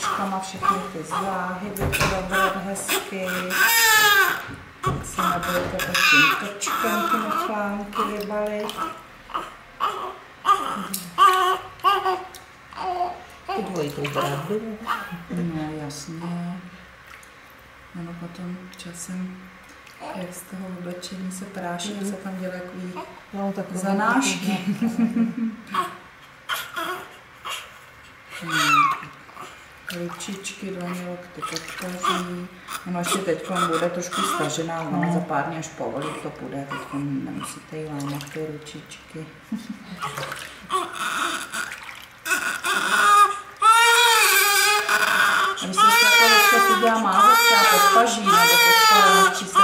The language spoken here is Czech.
nůžkama všechny ty záhyby probrat hezky. Tak se nebudete pod tím točkem ty nechlámky vybalit. Tu dvojitou bradu. No jasně. Ano, potom časem, jak z toho oblečení se práší, se tam dělají takový zanášky. Ručičky do něj, lokty podpaří. Ono ještě teď bude trošku stažená, ale za pár dní až povolí to půjde, teď nemusíte jí lámat ty ručičky. A když se takhle si dělá mázet třeba pod paží nebo pod spalem, či se